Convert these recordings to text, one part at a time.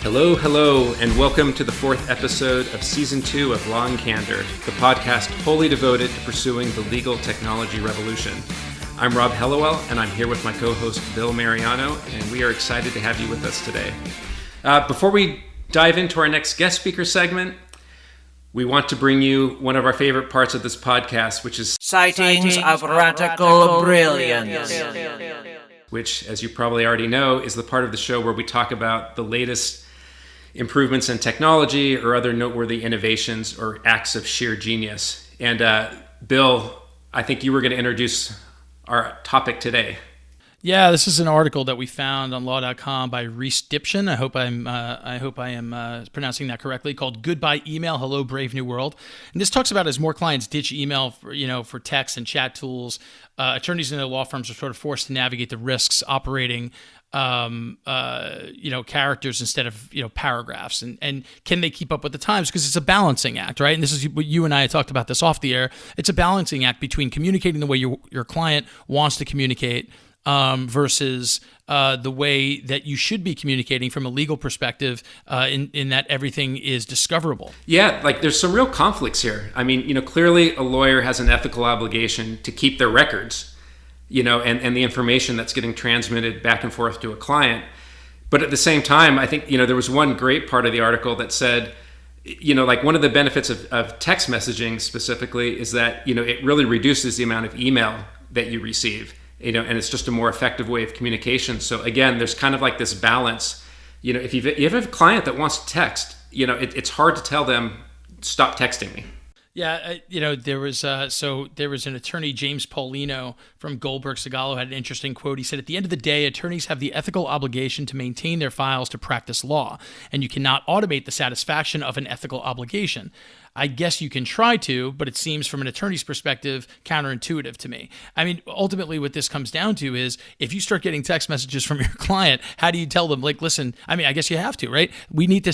Hello, and welcome to the fourth episode of Season 2 of Law Candor, the podcast wholly devoted to pursuing the legal technology revolution. I'm Rob Hellewell, and I'm here with my co-host Bill Mariano, and we are excited to have you with us today. Before we dive into our next guest speaker segment, we want to bring you one of our favorite parts of this podcast, which is Sightings of Radical Brilliance. Which, as you probably already know, is the part of the show where we talk about the latest improvements in technology or other noteworthy innovations or acts of sheer genius. And Bill, I think you were going to introduce our topic today. Yeah, this is an article that we found on law.com by Reese Diption. I hope I am pronouncing that correctly. Called "Goodbye Email, Hello Brave New World." And this talks about as more clients ditch email for text and chat tools, attorneys in their law firms are sort of forced to navigate the risks operating characters instead of paragraphs, and can they keep up with the times, because it's a balancing act, right? And this is what you and I talked about this off the air. It's a balancing act between communicating the way your client wants to communicate versus the way that you should be communicating from a legal perspective, in that everything is discoverable. Yeah, like there's some real conflicts here. I mean, clearly a lawyer has an ethical obligation to keep their records, and the information that's getting transmitted back and forth to a client. But at the same time, I think, there was one great part of the article that said, like one of the benefits of text messaging specifically is that, it really reduces the amount of email that you receive, and it's just a more effective way of communication. So again, there's kind of like this balance. If you have a client that wants to text, it's hard to tell them, stop texting me. Yeah, there was an attorney, James Paulino from Goldberg Segallo, had an interesting quote. He said, "At the end of the day, attorneys have the ethical obligation to maintain their files to practice law, and you cannot automate the satisfaction of an ethical obligation. I guess you can try to, but it seems from an attorney's perspective counterintuitive to me." I mean, ultimately what this comes down to is if you start getting text messages from your client, how do you tell them, like, listen, I mean, I guess you have to, right? We need to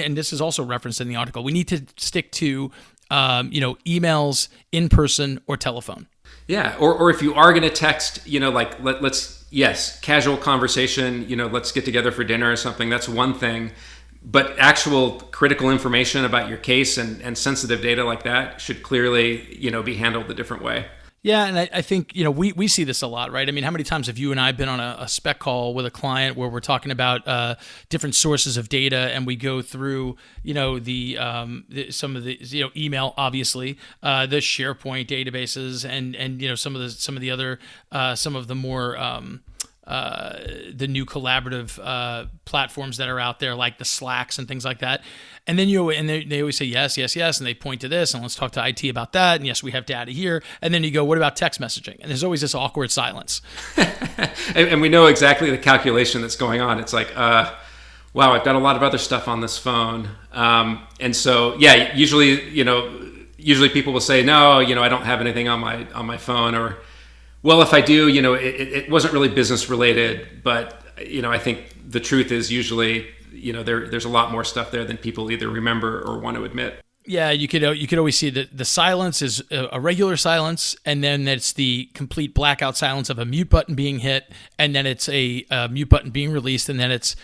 and this is also referenced in the article, we need to stick to emails, in person, or telephone. Yeah, or if you are going to text, let's casual conversation, let's get together for dinner or something. That's one thing. But actual critical information about your case and sensitive data like that should clearly, be handled a different way. Yeah, and I think, we see this a lot, right? I mean, how many times have you and I been on a spec call with a client where we're talking about different sources of data, and we go through, some of the, email, obviously, the SharePoint databases, and some of the other, some of the more the new collaborative platforms that are out there, like the Slacks and things like that. And then they always say yes, and they point to this, and let's talk to IT about that, and yes, we have data here. And then you go, what about text messaging? And there's always this awkward silence. and we know exactly the calculation that's going on. It's like, wow, I've got a lot of other stuff on this phone. And so, yeah, usually people will say, no, I don't have anything on my phone, or, well, if I do, it wasn't really business related, but, I think the truth is usually, there's a lot more stuff there than people either remember or want to admit. Yeah, you could always see that the silence is a regular silence, and then it's the complete blackout silence of a mute button being hit, and then it's a mute button being released, and then it's,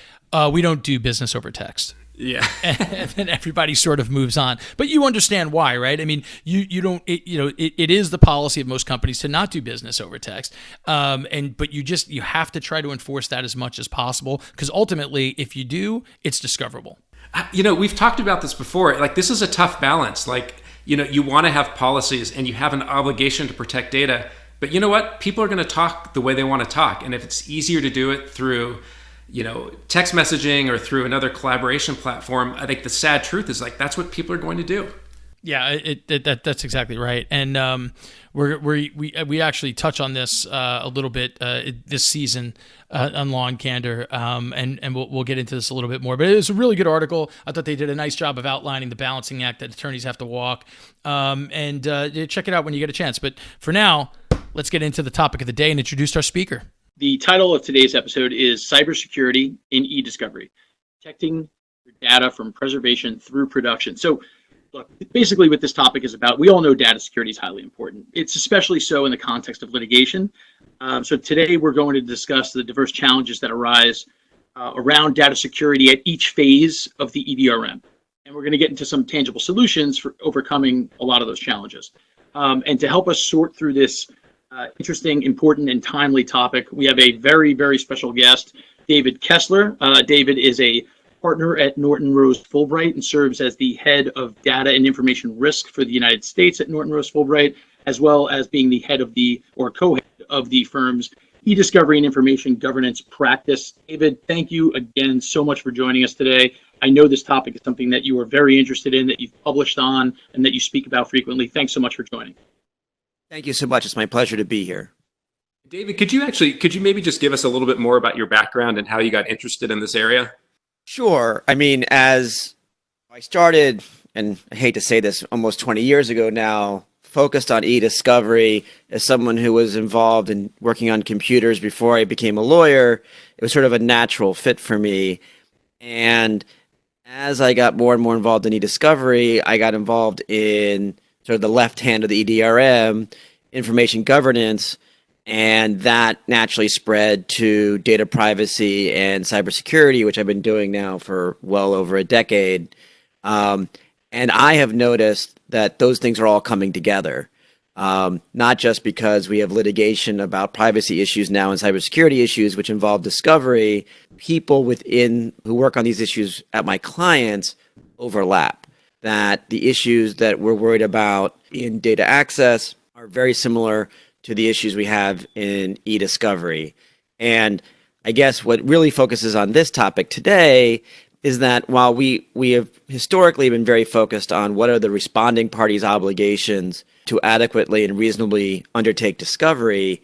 we don't do business over text. Yeah. And then everybody sort of moves on. But you understand why, right? I mean, it is the policy of most companies to not do business over text. But you have to try to enforce that as much as possible, because ultimately, if you do, it's discoverable. We've talked about this before. Like, this is a tough balance. Like, you want to have policies and you have an obligation to protect data. But you know what? People are going to talk the way they want to talk. And if it's easier to do it through text messaging or through another collaboration platform, I think the sad truth is, like, that's what people are going to do. Yeah, that's exactly right. And we actually touch on this a little bit this season on Law Candor, and we'll get into this a little bit more. But it was a really good article. I thought they did a nice job of outlining the balancing act that attorneys have to walk. And check it out when you get a chance. But for now, let's get into the topic of the day and introduce our speaker. The title of today's episode is Cybersecurity in eDiscovery, Protecting Your Data from Preservation Through Production. So, look, basically what this topic is about, we all know data security is highly important. It's especially so in the context of litigation. So today we're going to discuss the diverse challenges that arise around data security at each phase of the EDRM. And we're going to get into some tangible solutions for overcoming a lot of those challenges. And to help us sort through this interesting, important, and timely topic, we have a very, very special guest, David Kessler. David is a partner at Norton Rose Fulbright and serves as the head of data and information risk for the United States at Norton Rose Fulbright, as well as being the head of or co-head of the firm's eDiscovery and information governance practice. David, thank you again so much for joining us today. I know this topic is something that you are very interested in, that you've published on, and that you speak about frequently. Thanks so much for joining. Thank you so much. It's my pleasure to be here. David, could you maybe just give us a little bit more about your background and how you got interested in this area? Sure. I mean, as I started, and I hate to say this, almost 20 years ago now, focused on eDiscovery as someone who was involved in working on computers before I became a lawyer, it was sort of a natural fit for me. And as I got more and more involved in eDiscovery, I got involved in sort of the left hand of the EDRM, information governance, and that naturally spread to data privacy and cybersecurity, which I've been doing now for well over a decade. And I have noticed that those things are all coming together, not just because we have litigation about privacy issues now and cybersecurity issues, which involve discovery. People who work on these issues at my clients overlap, that the issues that we're worried about in data access are very similar to the issues we have in eDiscovery. And I guess what really focuses on this topic today is that while we have historically been very focused on what are the responding parties' obligations to adequately and reasonably undertake discovery,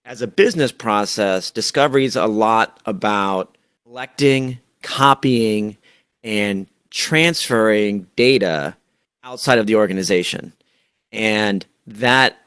as a business process, discovery is a lot about collecting, copying, and transferring data outside of the organization. And that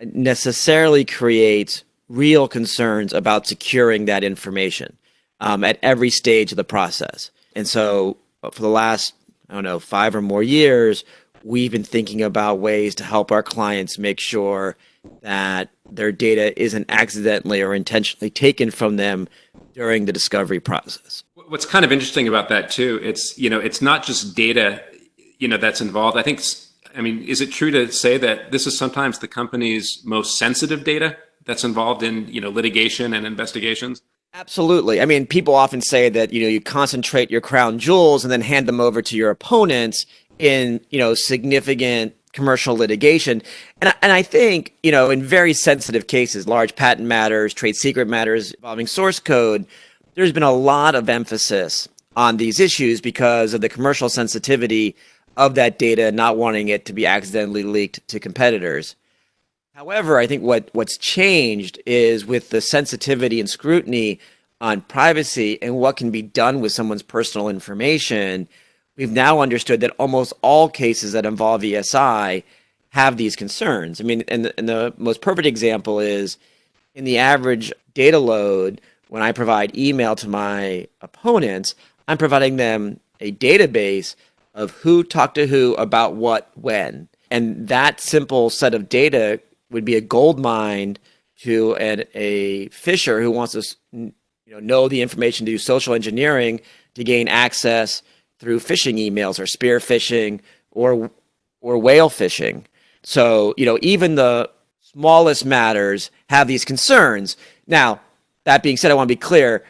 necessarily creates real concerns about securing that information at every stage of the process. And so for the last, 5 or more years, we've been thinking about ways to help our clients make sure that their data isn't accidentally or intentionally taken from them during the discovery process. What's kind of interesting about that too, it's not just data, that's involved. Is it true to say that this is sometimes the company's most sensitive data that's involved in, litigation and investigations? Absolutely. I mean, people often say that, you concentrate your crown jewels and then hand them over to your opponents in, significant commercial litigation. And I think, in very sensitive cases, large patent matters, trade secret matters involving source code, there's been a lot of emphasis on these issues because of the commercial sensitivity of that data, not wanting it to be accidentally leaked to competitors. However, I think what's changed is with the sensitivity and scrutiny on privacy and what can be done with someone's personal information, we've now understood that almost all cases that involve ESI have these concerns. I mean, and the most perfect example is in the average data load, when I provide email to my opponents, I'm providing them a database of who talked to who about what when. And that simple set of data would be a gold mine to a phisher who wants to know the information to do social engineering to gain access through phishing emails or spear phishing or whale phishing. So, even the smallest matters have these concerns. Now, that being said, I want to be clear,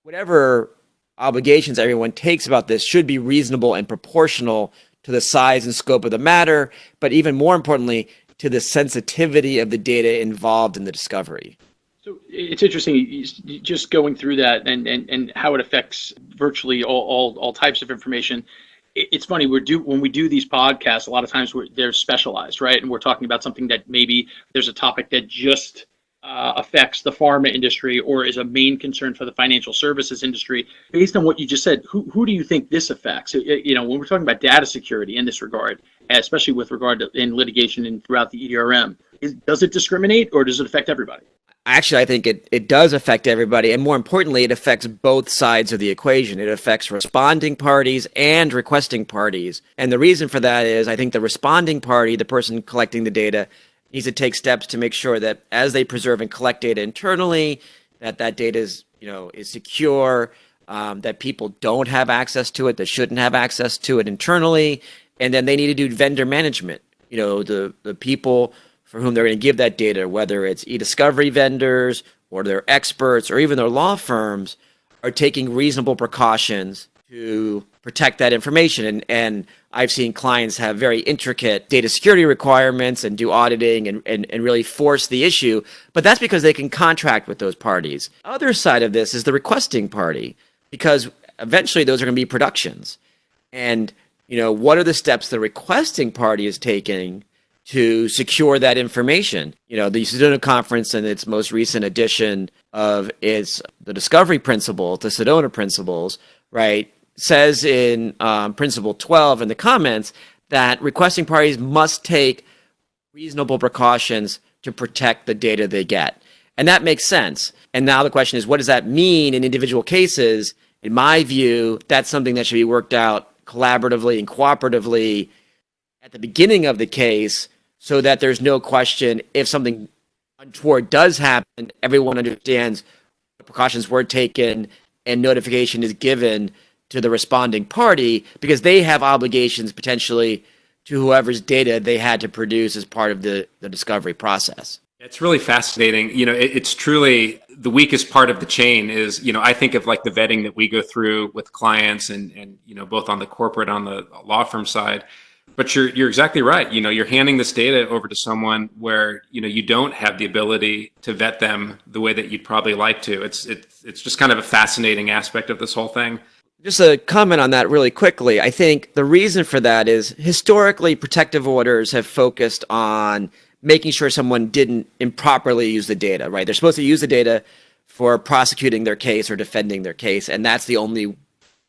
whatever obligations everyone takes about this should be reasonable and proportional to the size and scope of the matter, but even more importantly, to the sensitivity of the data involved in the discovery. So it's interesting, just going through that and how it affects virtually all types of information. It's funny, when we do these podcasts, a lot of times they're specialized, right? And we're talking about something that maybe there's a topic that just affects the pharma industry or is a main concern for the financial services industry. Based on what you just said, who do you think this affects? When we're talking about data security in this regard, especially with regard to in litigation and throughout the EDRM, does it discriminate or does it affect everybody? Actually, I think it does affect everybody. And more importantly, it affects both sides of the equation. It affects responding parties and requesting parties. And the reason for that is I think the responding party, the person collecting the data, needs to take steps to make sure that as they preserve and collect data internally, that that data is, is secure, that people don't have access to it, that shouldn't have access to it internally, and then they need to do vendor management. The people for whom they're going to give that data, whether it's eDiscovery vendors or their experts or even their law firms, are taking reasonable precautions to protect that information. And I've seen clients have very intricate data security requirements and do auditing and really force the issue. But that's because they can contract with those parties. Other side of this is the requesting party, because eventually those are going to be productions. And, what are the steps the requesting party is taking to secure that information? The Sedona Conference in its most recent edition of its the discovery principle, the Sedona principles, right, says in Principle 12 in the comments that requesting parties must take reasonable precautions to protect the data they get. And that makes sense. And now the question is, what does that mean in individual cases? In my view, that's something that should be worked out collaboratively and cooperatively at the beginning of the case, so that there's no question if something untoward does happen, everyone understands what precautions were taken and notification is given to the responding party, because they have obligations potentially to whoever's data they had to produce as part of the discovery process. It's really fascinating. It's truly the weakest part of the chain is, I think of like the vetting that we go through with clients and both on the corporate, on the law firm side. But you're exactly right. You're handing this data over to someone where, you don't have the ability to vet them the way that you'd probably like to. It's just kind of a fascinating aspect of this whole thing. Just a comment on that really quickly. I think the reason for that is historically protective orders have focused on making sure someone didn't improperly use the data, right? They're supposed to use the data for prosecuting their case or defending their case, and that's the only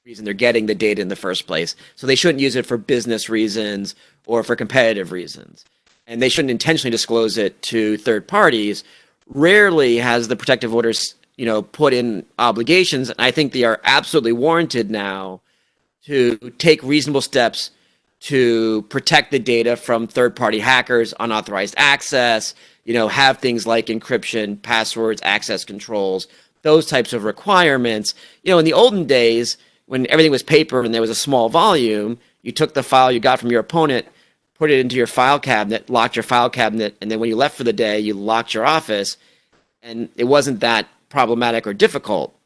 reason they're getting the data in the first place. So they shouldn't use it for business reasons or for competitive reasons. And they shouldn't intentionally disclose it to third parties. Rarely has the protective orders, put in obligations, and I think they are absolutely warranted now to take reasonable steps to protect the data from third-party hackers, unauthorized access, have things like encryption, passwords, access controls, those types of requirements. In the olden days, when everything was paper and there was a small volume, you took the file you got from your opponent, put it into your file cabinet, locked your file cabinet, and then when you left for the day, you locked your office, and it wasn't that problematic or difficult.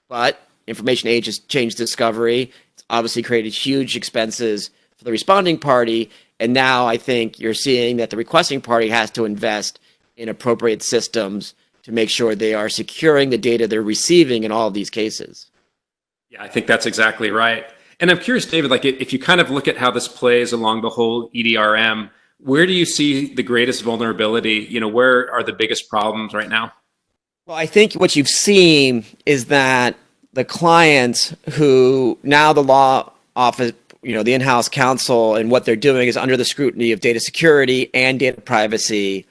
But information age has changed discovery. It's obviously created huge expenses for the responding party, and now I think you're seeing that the requesting party has to invest in appropriate systems to make sure they are securing the data they're receiving in all of these cases. Yeah, I think that's exactly right. And I'm curious, David, like if you kind of look at how this plays along the whole EDRM, where do you see the greatest vulnerability? Where are the biggest problems right now? Well, I think what you've seen is that the clients who now the law office, the in-house counsel and what they're doing is under the scrutiny of data security and data privacy.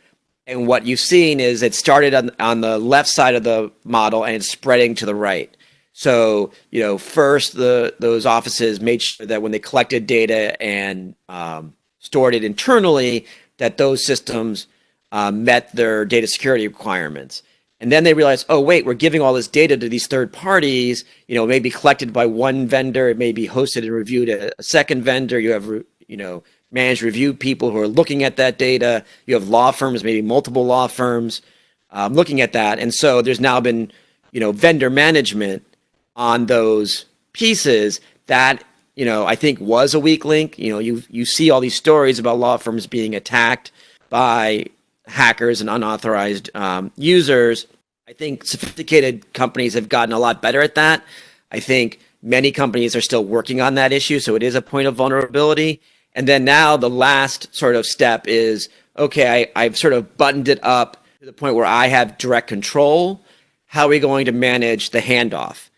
And what you've seen is it started on the left side of the model and it's spreading to the right. So, first those offices made sure that when they collected data and stored it internally, that those systems met their data security requirements. And then they realized, oh, wait, we're giving all this data to these third parties. It may be collected by one vendor. It may be hosted and reviewed at a second vendor. You have, managed review people who are looking at that data. You have law firms, maybe multiple law firms looking at that. And so there's now been, vendor management on those pieces that, I think was a weak link. You see all these stories about law firms being attacked by hackers and unauthorized users. I think sophisticated companies have gotten a lot better at that. I think many companies are still working on that issue, so it is a point of vulnerability. And then now the last sort of step is, okay, I've sort of buttoned it up to the point where I have direct control. How are we going to manage the handoff?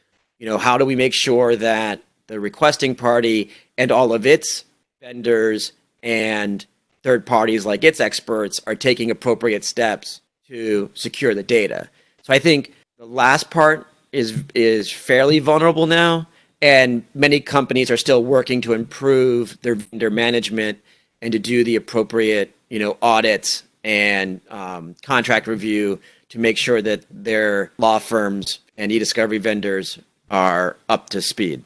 How do we make sure that the requesting party and all of its vendors and third parties like its experts are taking appropriate steps to secure the data? So I think the last part is fairly vulnerable now, and many companies are still working to improve their vendor management and to do the appropriate, audits and contract review to make sure that their law firms and eDiscovery vendors are up to speed.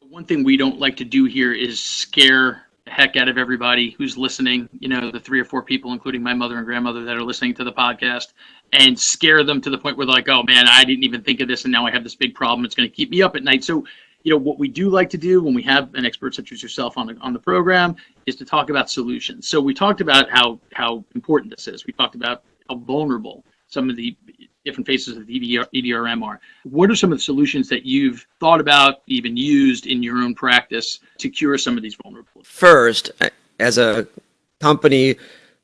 One thing we don't like to do here is scare the heck out of everybody who's listening, the 3 or 4 people, including my mother and grandmother, that are listening to the podcast, and scare them to the point where they're like, oh man, I didn't even think of this, and now I have this big problem. It's going to keep me up at night. So, what we do like to do when we have an expert such as yourself on the program is to talk about solutions. So we talked about how important this is. We talked about how vulnerable some of the different phases of the EDRM are. What are some of the solutions that you've thought about, even used in your own practice to cure some of these vulnerabilities? First, as a company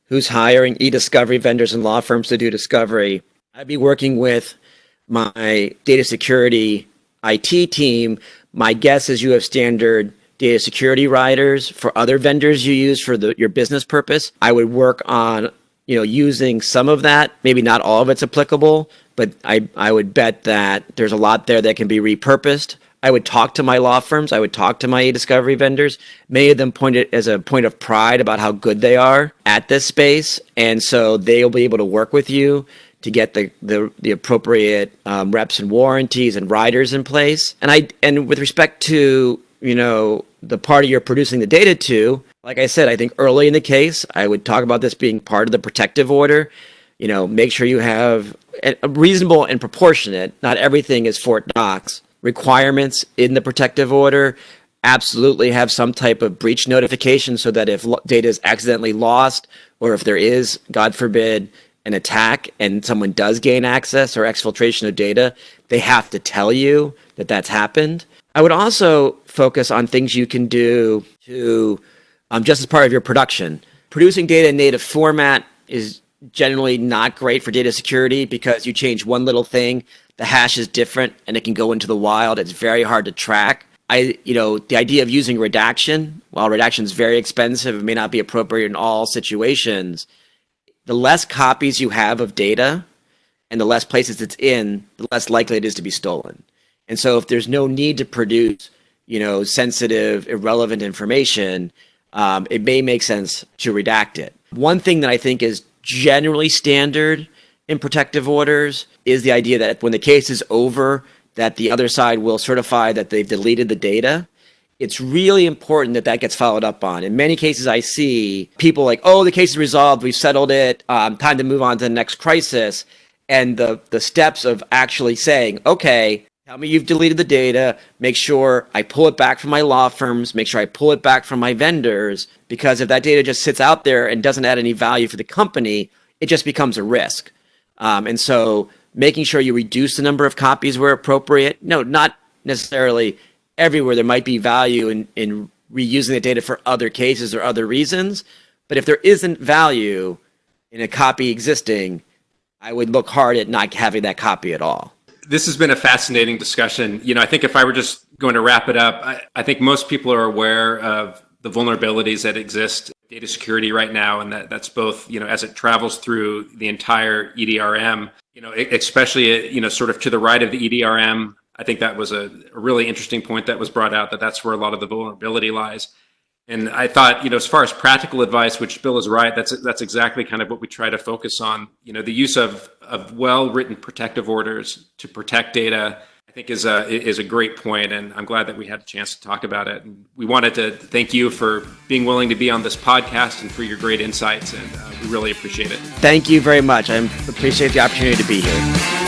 who's hiring eDiscovery vendors and law firms to do discovery, I'd be working with my data security IT team. My guess is you have standard data security riders for other vendors you use for your business purpose. I would work on using some of that. Maybe not all of it's applicable, but I would bet that there's a lot there that can be repurposed. I would talk to my law firms. I would talk to my eDiscovery vendors. Many of them point it as a point of pride about how good they are at this space. And so they'll be able to work with you to get the appropriate reps and warranties and riders in place. And with respect to, the party you're producing the data to, like I said, I think early in the case, I would talk about this being part of the protective order. Make sure you have a reasonable and proportionate, not everything is Fort Knox, requirements in the protective order. Absolutely have some type of breach notification so that if data is accidentally lost, or if there is, God forbid, an attack and someone does gain access or exfiltration of data, they have to tell you that that's happened. I would also focus on things you can do to, just as part of your production. Producing data in native format is generally not great for data security because you change one little thing, the hash is different and it can go into the wild. It's very hard to track. The idea of using redaction, while redaction is very expensive, it may not be appropriate in all situations. The less copies you have of data and the less places it's in, the less likely it is to be stolen. And so if there's no need to produce, sensitive, irrelevant information, it may make sense to redact it. One thing that I think is generally standard in protective orders is the idea that when the case is over, that the other side will certify that they've deleted the data. It's really important that that gets followed up on. In many cases, I see people like, oh, the case is resolved, we've settled it, time to move on to the next crisis. And the steps of actually saying, okay, tell me you've deleted the data, make sure I pull it back from my law firms, make sure I pull it back from my vendors, because if that data just sits out there and doesn't add any value for the company, it just becomes a risk. And so making sure you reduce the number of copies where appropriate. No, not necessarily everywhere. There might be value in reusing the data for other cases or other reasons. But if there isn't value in a copy existing, I would look hard at not having that copy at all. This has been a fascinating discussion. I think if I were just going to wrap it up, I think most people are aware of the vulnerabilities that exist in data security right now, and that's both, as it travels through the entire EDRM, especially, sort of to the right of the EDRM. I think that was a really interesting point that was brought out, that's where a lot of the vulnerability lies. And I thought, as far as practical advice, which Bill is right, that's exactly kind of what we try to focus on. The use of well-written protective orders to protect data, I think is a great point, and I'm glad that we had a chance to talk about it. And we wanted to thank you for being willing to be on this podcast and for your great insights, and we really appreciate it. Thank you very much. I appreciate the opportunity to be here.